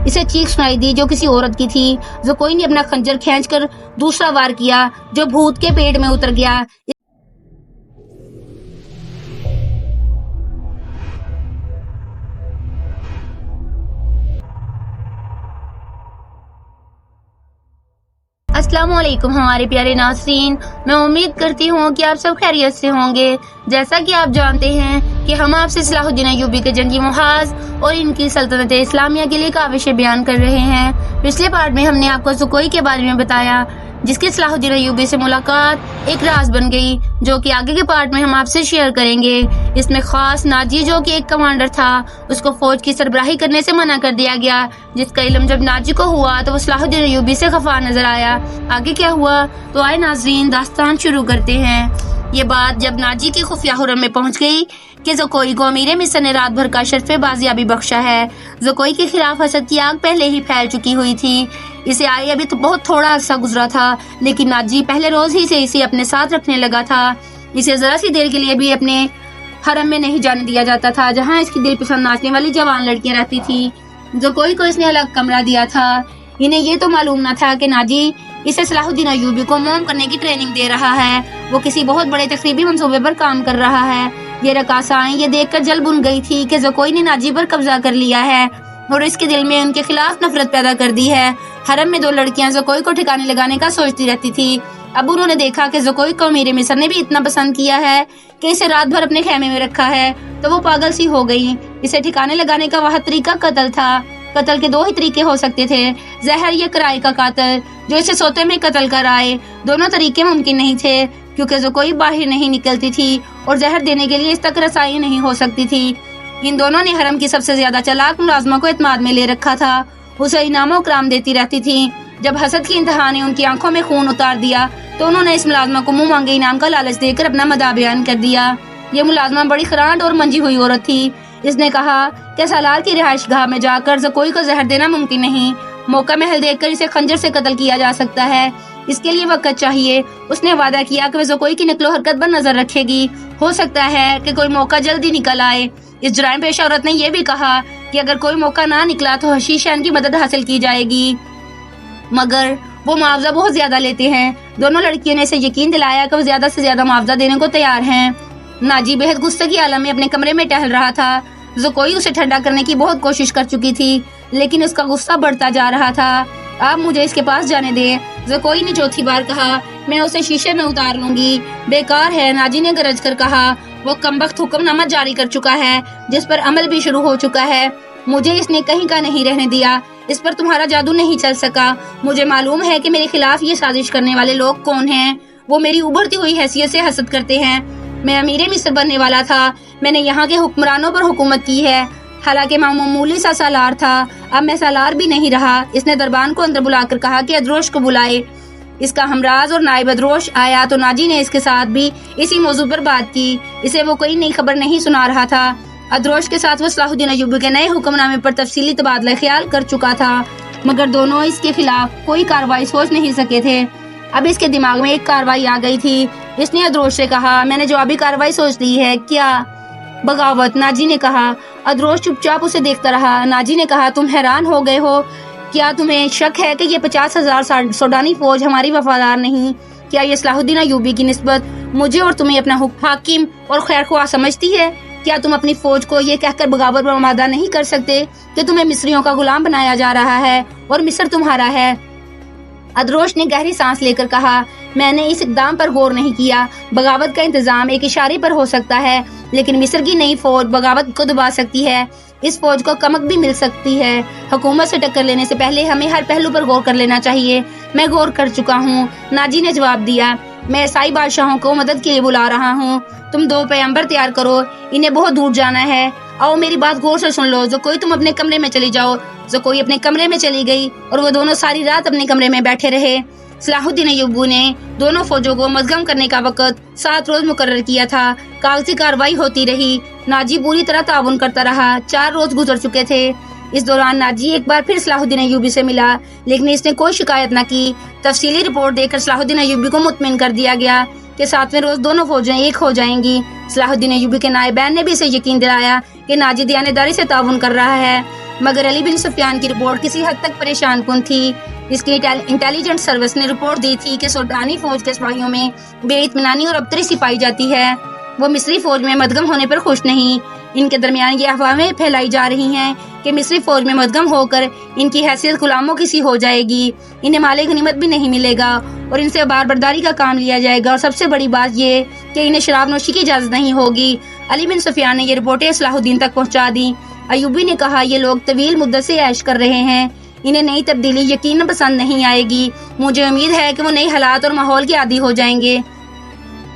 اسے چیخ سنائی دی جو کسی عورت کی تھی۔ زکوئی نے اپنا خنجر کھینچ کر دوسرا وار کیا جو بھوت کے پیٹ میں اتر گیا۔ السلام علیکم ہمارے پیارے ناظرین، میں امید کرتی ہوں کہ آپ سب خیریت سے ہوں گے۔ جیسا کہ آپ جانتے ہیں کہ ہم آپ سے صلاح الدین ایوبی کے جنگی محاذ اور ان کی سلطنت اسلامیہ کے لیے کاوشیں بیان کر رہے ہیں۔ پچھلے پارٹ میں ہم نے آپ کو زکوئی کے بارے میں بتایا جس کی صلاح الدین ایوبی سے ملاقات ایک راز بن گئی، جو کہ آگے کے پارٹ میں ہم آپ سے شیئر کریں گے۔ اس میں خاص ناجی جو کہ ایک کمانڈر تھا، اس کو فوج کی سربراہی کرنے سے منع کر دیا گیا، جس کا علم جب ناجی کو ہوا تو وہ صلاح الدین ایوبی سے خفا نظر آیا۔ آگے کیا ہوا تو آئے ناظرین داستان شروع کرتے ہیں۔ یہ بات جب ناجی کی خفیہ حرم میں پہنچ گئی کہ زکوئی کو امیر مصر نے رات بھر کا شرف بازیابی بخشا ہے۔ زکوئی کے خلاف حسد کی آگ پہلے ہی پھیل چکی ہوئی تھی۔ اسے آئے ابھی تو بہت تھوڑا عرصہ گزرا تھا، لیکن ناجی پہلے روز ہی سے اسے اپنے ساتھ رکھنے لگا تھا۔ اسے ذرا سی دیر کے لیے بھی اپنے حرم میں نہیں جانے دیا جاتا تھا، جہاں اس کی دل پسند ناچنے والی جوان لڑکیاں رہتی تھی۔ زکوئی کو اس نے الگ کمرہ دیا تھا۔ انہیں یہ تو معلوم نہ تھا کہ ناجی اسے صلاح الدین ایوبی کو موم کرنے کی ٹریننگ دے رہا ہے۔ وہ کسی بہت بڑے تخریبی منصوبے پر کام کر رہا ہے۔ یہ رقاصائیں یہ دیکھ کر جل بن گئی تھی کہ زکوئی نے ناجی پر قبضہ کر لیا ہے اور اس کے دل میں ان کے خلاف نفرت پیدا کر دی ہے۔ حرم میں دو لڑکیاں زکوئی کو ٹھکانے لگانے کا سوچتی رہتی تھی۔ اب انہوں نے دیکھا کہ زکوئی کو امیر مصر نے بھی اتنا پسند کیا ہے کہ اسے رات بھر اپنے خیمے میں رکھا ہے، تو وہ پاگل سی ہو گئی۔ اسے ٹھکانے لگانے کا واحد طریقہ قتل تھا۔ قتل کے دو ہی طریقے ہو سکتے تھے، زہر یا کرائے کا قاتل جو اسے سوتے میں قتل کر آئے۔ دونوں طریقے ممکن نہیں تھے کیونکہ زکوئی باہر نہیں نکلتی تھی اور زہر دینے کے لیے اس تک رسائی نہیں ہو سکتی تھی۔ ان دونوں نے حرم کی سب سے زیادہ چالاک ملازمہ کو اعتماد میں لے رکھا تھا، اسے انعام و اکرام دیتی رہتی تھی۔ جب حسد کی انتہا نے ان کی آنکھوں میں خون اتار دیا تو انہوں نے اس ملازمہ کو منہ مانگے انعام کا لالچ دے کر اپنا مداح بیان کر دیا۔ یہ ملازمہ بڑی خرانٹ اور منجھی ہوئی عورت تھی۔ اس نے کہا کہ سالار کی رہائش گاہ میں جا کر زکوئی کو زہر دینا ممکن نہیں، موقع محل دیکھ کر اسے خنجر سے قتل کیا جا سکتا ہے، اس کے لیے وقت چاہیے۔ اس نے وعدہ کیا کہ وہ زکوئی کی نقل و حرکت پر نظر رکھے گی، ہو سکتا ہے کہ کوئی موقع جلدی نکل آئے۔ اس جرائم پیشہ عورت نے یہ بھی کہا کہ اگر کوئی موقع نہ نکلا تو حشیشین کی مدد حاصل کی جائے گی، مگر وہ معاوضہ بہت زیادہ لیتے ہیں۔ دونوں لڑکیوں نے اسے یقین دلایا کہ وہ زیادہ سے زیادہ معاوضہ دینے کو تیار ہیں۔ ناجی بہت غصے کی عالم میں اپنے کمرے میں ٹہل رہا تھا۔ زکوئی اسے ٹھنڈا کرنے کی بہت کوشش کر چکی تھی، لیکن اس کا غصہ بڑھتا جا رہا تھا۔ آپ مجھے اس کے پاس جانے دیں، زکوئی نے چوتھی بار کہا۔ میں اسے شیشے میں اتار لوں گی۔ بیکار ہے، ناجی نے گرج کر کہا۔ وہ کمبخت حکم نامہ جاری کر چکا ہے جس پر عمل بھی شروع ہو چکا ہے۔ مجھے اس نے کہیں کا نہیں رہنے دیا، اس پر تمہارا جادو نہیں چل سکا۔ مجھے معلوم ہے کہ میرے خلاف یہ سازش کرنے والے لوگ کون ہیں۔ وہ میری ابھرتی ہوئی حیثیت سے حسد کرتے ہیں۔ میں امیر مصر بننے والا تھا، میں نے یہاں کے حکمرانوں پر حکومت کی ہے، حالانکہ میں معمولی سا سالار تھا، اب میں سالار بھی نہیں رہا۔ اس نے دربان کو اندر بلا کر کہا کہ ادروش کو بلائے۔ اس کا ہمراز اور نائب ادروش آیا تو ناجی نے اس کے ساتھ بھی اسی موضوع پر بات کی۔ اسے وہ کوئی نئی خبر نہیں سنا رہا تھا۔ ادروش کے ساتھ وہ صلاح الدین ایوبی کے نئے حکم نامے پر تفصیلی تبادلہ خیال کر چکا تھا، مگر دونوں اس کے خلاف کوئی کارروائی سوچ نہیں سکے تھے۔ اب اس کے دماغ میں ایک کارروائی آ گئی تھی۔ اس نے ادروش سے کہا، میں نے جوابی کارروائی سوچ لی ہے۔ کیا؟ بغاوت، ناجی نے کہا۔ ادروش چپ چاپ اسے دیکھتا رہا۔ ناجی نے کہا، تم حیران ہو گئے ہو؟ کیا تمہیں شک ہے کہ یہ 50,000 سوڈانی فوج ہماری وفادار نہیں؟ کیا یہ صلاح الدین ایوبی کی نسبت مجھے اور تمہیں اپنا حاکم اور خیرخواہ سمجھتی ہے؟ کیا تم اپنی فوج کو یہ کہہ کر بغاوت پر آمادہ نہیں کر سکتے کہ تمہیں مصریوں کا غلام بنایا جا رہا ہے اور مصر تمہارا ہے؟ ادروش نے گہری سانس لے کر کہا، میں نے اس اقدام پر غور نہیں کیا۔ بغاوت کا انتظام ایک اشارے پر ہو سکتا ہے، لیکن مصر کی نئی فوج بغاوت کو دبا سکتی ہے۔ اس فوج کو کمک بھی مل سکتی ہے۔ حکومت سے ٹکر لینے سے پہلے ہمیں ہر پہلو پر غور کر لینا چاہیے۔ میں غور کر چکا ہوں، ناجی نے جواب دیا۔ میں عیسائی بادشاہوں کو مدد کے لیے بلا رہا ہوں۔ تم دو پیغمبر تیار کرو، انہیں بہت دور جانا ہے۔ آؤ میری بات غور سے سن لو۔ زکوئی تم اپنے کمرے میں چلی جاؤ۔ زکوئی اپنے کمرے میں چلی گئی اور وہ دونوں ساری رات اپنے کمرے میں بیٹھے رہے۔ صلاح الدین ایوبی نے دونوں فوجوں کو مدغم کرنے کا وقت 7 روز مقرر کیا تھا۔ کاغذی کارروائی ہوتی رہی۔ ناجی پوری طرح تعاون کرتا رہا۔ 4 روز گزر چکے تھے۔ اس دوران ناجی ایک بار پھر صلاح الدین ایوبی سے ملا، لیکن اس نے کوئی شکایت نہ کی۔ تفصیلی رپورٹ دے کر صلاح الدین ایوبی کو مطمئن کر دیا گیا کہ 7ویں روز دونوں فوجیں ایک ہو جائیں گی۔ صلاح الدین ایوبی کے نائبین نے بھی اسے یقین دلایا کہ ناجی دیانتداری سے تعاون کر رہا ہے۔ مگر علی بن سفیان کی رپورٹ کسی حد تک پریشان کن تھی۔ اس کی انٹیلیجنس سروس نے رپورٹ دی تھی کہ سلطانی فوج کے سپاہیوں میں بے اطمینانی اور ابتری سی پائی جاتی ہے۔ وہ مصری فوج میں مدغم ہونے پر خوش نہیں۔ ان کے درمیان یہ افواہیں پھیلائی جا رہی ہیں کہ مصری فوج میں مدغم ہو کر ان کی حیثیت غلاموں کی سی ہو جائے گی، انہیں مال غنیمت بھی نہیں ملے گا اور ان سے بار برداری کا کام لیا جائے گا، اور سب سے بڑی بات یہ کہ انہیں شراب نوشی کی اجازت نہیں ہوگی۔ علی بن سفیان نے یہ رپورٹیں صلاح الدین تک پہنچا دی۔ ایوبی نے کہا، یہ لوگ طویل مدت سے عیش کر رہے ہیں، انہیں نئی تبدیلی یقیناً پسند نہیں آئے گی، مجھے امید ہے کہ وہ نئی حالات اور ماحول کے عادی ہو جائیں گے۔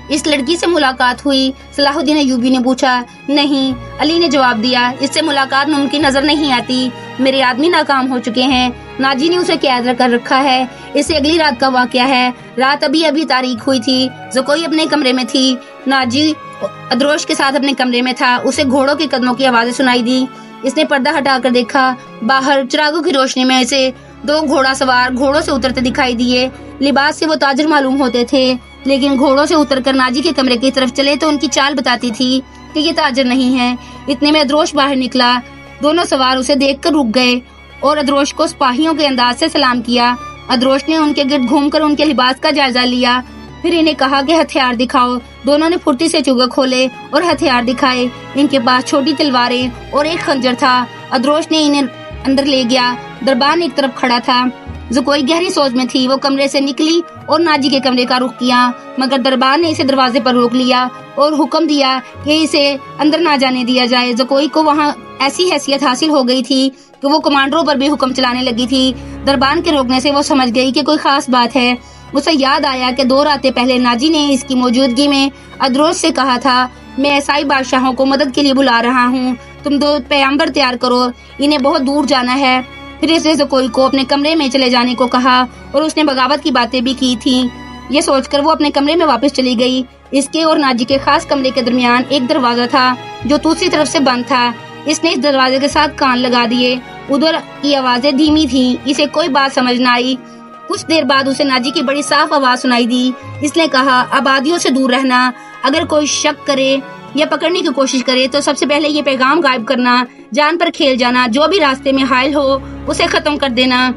اس لڑکی سے ملاقات ہوئی؟ صلاح الدین ایوبی نے پوچھا۔ نہیں، علی نے جواب دیا، اس سے ملاقات ممکن نظر نہیں آتی، میرے آدمی ناکام ہو چکے ہیں، ناجی نے اسے قید کر رکھا ہے۔ اس سے اگلی رات کا واقعہ ہے۔ رات ابھی تاریخ ہوئی تھی، زکوئی اپنے کمرے میں تھی، ناجی ادروش کے ساتھ اپنے کمرے میں تھا۔ اسے گھوڑوں کے قدموں کی آوازیں سنائی دی۔ اس نے پردہ ہٹا کر دیکھا، باہر چراغوں کی روشنی میں اسے 2 گھوڑا سوار گھوڑوں سے اترتے دکھائی دیے۔ لباس سے وہ تاجر معلوم ہوتے تھے، لیکن گھوڑوں سے اتر کر ناجی کے کمرے کی طرف چلے تو ان کی چال بتاتی تھی کہ یہ تاجر نہیں ہے۔ اتنے میں ادروش باہر نکلا۔ دونوں سوار اسے دیکھ کر رک گئے اور ادروش کو سپاہیوں کے انداز سے سلام کیا۔ ادروش نے ان کے گرد گھوم کر ان کے لباس کا جائزہ لیا، پھر انہیں کہا کہ ہتھیار دکھاؤ۔ دونوں نے پھرتی سے چوگے کھولے اور ہتھیار دکھائے۔ ان کے پاس چھوٹی تلواریں اور ایک خنجر تھا۔ ادروش نے انہیں اندر لے گیا۔ دربان ایک طرف کھڑا تھا۔ زکوئی گہری سوچ میں تھی۔ وہ کمرے سے نکلی اور ناجی کے کمرے کا رخ کیا، مگر دربان نے اسے دروازے پر روک لیا اور حکم دیا کہ اسے اندر نہ جانے دیا جائے۔ زکوئی کو وہاں ایسی حیثیت حاصل ہو گئی تھی کہ وہ کمانڈروں پر بھی حکم چلانے لگی تھی۔ دربان کے روکنے سے وہ سمجھ گئی کہ کوئی خاص بات ہے۔ اسے یاد آیا کہ 2 راتیں پہلے ناجی نے اس کی موجودگی میں ادروش سے کہا تھا، میں عیسائی بادشاہوں کو مدد کے لیے بلا رہا ہوں، تم 2 پیغمبر تیار کرو، انہیں بہت دور جانا ہے۔ پھر اس نے زکوئی کو اپنے کمرے میں چلے جانے کو کہا اور اس نے بغاوت کی باتیں بھی کی تھیں۔ یہ سوچ کر وہ اپنے کمرے میں واپس چلی گئی۔ اس کے اور ناجی کے خاص کمرے کے درمیان ایک دروازہ تھا جو دوسری طرف سے بند تھا۔ اس نے اس دروازے کے ساتھ کان لگا دیے۔ ادھر کی آوازیں دھیمی تھیں، اسے کوئی بات سمجھ نہ آئی۔ کچھ دیر بعد اسے ناجی کی بڑی صاف آواز سنائی دی۔ اس نے کہا، آبادیوں سے دور رہنا، اگر کوئی شک کرے یا پکڑنے کی کوشش کرے تو سب سے پہلے یہ پیغام غائب کرنا، جان پر کھیل جانا، جو بھی راستے میں حائل ہو اسے ختم کر دینا۔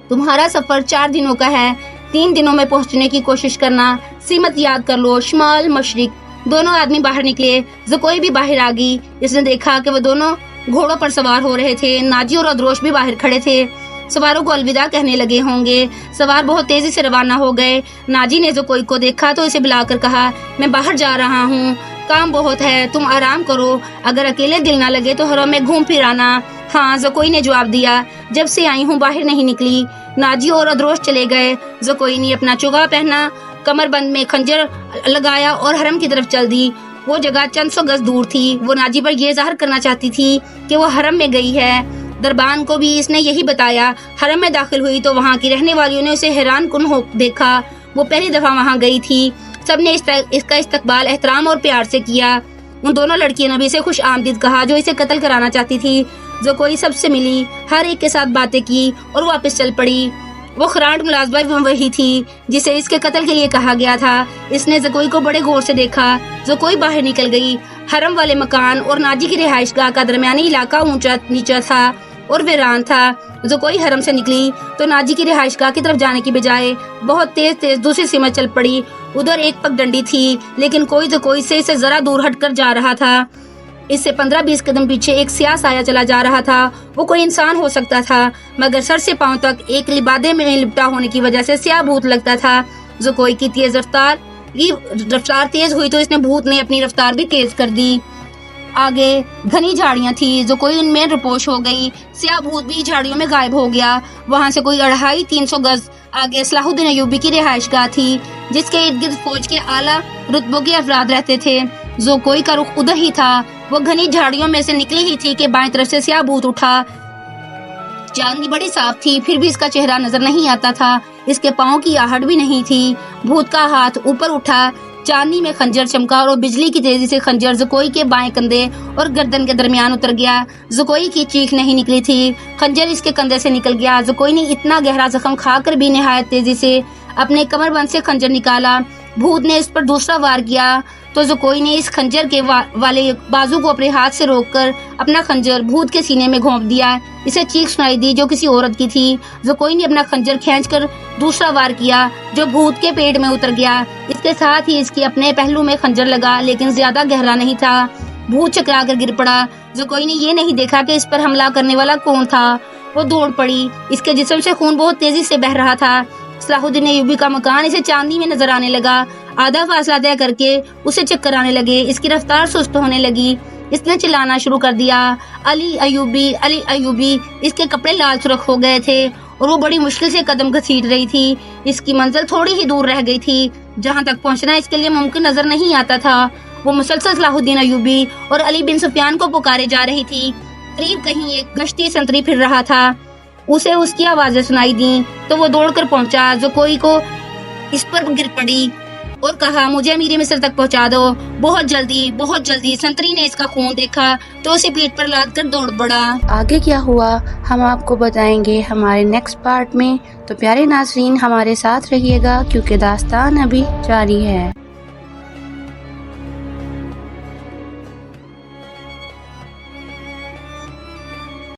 تمہارا سفر 4 دنوں کا ہے، 3 دنوں میں پہنچنے کی کوشش کرنا، سمت یاد کر لو، شمال مشرق۔ دونوں آدمی باہر نکلے، زکوئی بھی باہر آ گئی۔ اس نے دیکھا کہ وہ دونوں گھوڑوں پر سوار ہو رہے تھے۔ ناجی اور ادروش بھی باہر کھڑے تھے، سواروں کو الوداع کہنے لگے ہوں گے۔ سوار بہت تیزی سے روانہ ہو گئے۔ ناجی نے زکوئی کو دیکھا تو اسے بلا کر کہا، میں باہر جا رہا ہوں، کام بہت ہے، تم آرام کرو، اگر اکیلے دل نہ لگے تو حرم میں گھوم پھر آنا۔ ہاں، زکوئی نے جواب دیا، جب سے آئی ہوں باہر نہیں نکلی۔ ناجی اور ادروش چلے گئے۔ زکوئی نے اپنا چوگا پہنا، کمر بند میں خنجر لگایا اور حرم کی طرف چل دی۔ وہ جگہ چند 100 گز دور تھی۔ وہ ناجی پر یہ ظاہر کرنا چاہتی تھی کہ وہ حرم میں گئی ہے۔ دربان کو بھی اس نے یہی بتایا۔ حرم میں داخل ہوئی تو وہاں کی رہنے والیوں نے اسے حیران کن ہو دیکھا۔ وہ پہلی دفعہ وہاں گئی تھی۔ سب نے اس کا استقبال احترام اور پیار سے کیا۔ ان دونوں لڑکیوں نے بھی اسے خوش آمدید کہا جو اسے قتل کرانا چاہتی تھی۔ زکوئی سب سے ملی، ہر ایک کے ساتھ باتیں کی اور واپس چل پڑی۔ وہ خرانٹ ملازمہ وہی تھی جسے اس کے قتل کے لیے کہا گیا تھا۔ اس نے زکوئی کو بڑے غور سے دیکھا۔ زکوئی باہر نکل گئی۔ حرم والے مکان اور ناجی کی رہائش گاہ کا درمیانی علاقہ اونچا نیچا تھا اور ویران تھا۔ زکوئی حرم سے نکلی تو ناجی کی رہائش گاہ کی طرف جانے کی بجائے بہت تیز دوسری سمت چل پڑی۔ ادھر ایک پگ ڈنڈی تھی، لیکن کوئی زکوئی سے اسے ذرا دور ہٹ کر جا رہا تھا۔ اس سے 15-20 قدم پیچھے ایک سیاہ سایہ چلا جا رہا تھا۔ وہ کوئی انسان ہو سکتا تھا، مگر سر سے پاؤں تک ایک لبادے میں لپٹا ہونے کی وجہ سے سیاہ بھوت لگتا تھا۔ زکوئی کی رفتار تیز ہوئی تو اس نے بھوت نے اپنی رفتار بھی تیز کر دی۔ آگے گھنی جھاڑیاں تھی، زکوئی ان میں روپوش ہو گئی۔ سیاہ بھوت بھی جھاڑیوں میں غائب ہو گیا۔ وہاں سے کوئی 250-300 گز آگے صلاح الدین ایوبی کی رہائش گاہ تھی، جس کے ارد گرد فوج کے اعلیٰ رتبوں کے افراد رہتے تھے۔ زکوئی کا رخ ادھر ہی تھا۔ وہ گھنی جھاڑیوں میں سے نکلی ہی تھی کہ بائیں طرف سے سیاہ بھوت اٹھا۔ چاندنی بڑی صاف تھی، پھر بھی اس کا چہرہ نظر نہیں آتا تھا۔ اس کے پاؤں کی آہٹ بھی نہیں تھی۔ بھوت کا ہاتھ اوپر اٹھا، چاندنی میں خنجر چمکا اور بجلی کی تیزی سے خنجر زکوئی کے بائیں کندھے اور گردن کے درمیان اتر گیا۔ زکوئی کی چیخ نہیں نکلی تھی، خنجر اس کے کندھے سے نکل گیا۔ زکوئی نے اتنا گہرا زخم کھا کر بھی نہایت تیزی سے اپنے کمر بند سے خنجر نکالا۔ بھوت نے اس پر دوسرا وار کیا تو زکوئی نے اس خنجر کے والے بازو کو اپنے ہاتھ سے روک کر اپنا خنجر بھوت کے سینے میں گھونپ دیا۔ اسے چیخ سنائی دی جو کسی عورت کی تھی۔ زکوئی نے اپنا خنجر کھینچ کر دوسرا وار کیا جو بھوت کے پیٹ میں اتر گیا۔ اس کے ساتھ ہی اس کی اپنے پہلو میں خنجر لگا، لیکن زیادہ گہرا نہیں تھا۔ بھوت چکرا کر گر پڑا۔ زکوئی نے یہ نہیں دیکھا کہ اس پر حملہ کرنے والا کون تھا۔ وہ دوڑ پڑی۔ اس کے جسم سے خون بہت تیزی سے بہہ رہا تھا۔ صلاح الدین ایوبی کا مکان اسے چاندنی میں نظر آنے لگا۔ آدھا فاصلہ طے کر کے اسے چکر آنے لگے۔ اس کی رفتار سست ہونے لگی۔ اس نے چلانا شروع کر دیا، علی ایوبی، علی ایوبی۔ اس کے کپڑے لال سرخ ہو گئے تھے اور وہ بڑی مشکل سے قدم گھسیٹ رہی تھی۔ اس کی منزل تھوڑی ہی دور رہ گئی تھی، جہاں تک پہنچنا اس کے لیے ممکن نظر نہیں آتا تھا۔ وہ مسلسل صلاح الدین ایوبی اور علی بن سفیان کو پکارے جا رہی تھی۔ قریب کہیں ایک گشتی سنتری پھر رہا تھا۔ اسے اس کی آوازیں سنائی دیں تو وہ دوڑ کر پہنچا۔ زکوئی کو اس پر گر پڑی اور کہا، مجھے امیر مصر تک پہنچا دو، بہت جلدی، بہت جلدی۔ سنتری نے اس کا خون دیکھا تو اسے پیٹ پر لاد کر دوڑ پڑا۔ آگے کیا ہوا ہم آپ کو بتائیں گے ہمارے نیکسٹ پارٹ میں، تو پیارے ناظرین ہمارے ساتھ رہیے گا کیونکہ داستان ابھی جاری ہے۔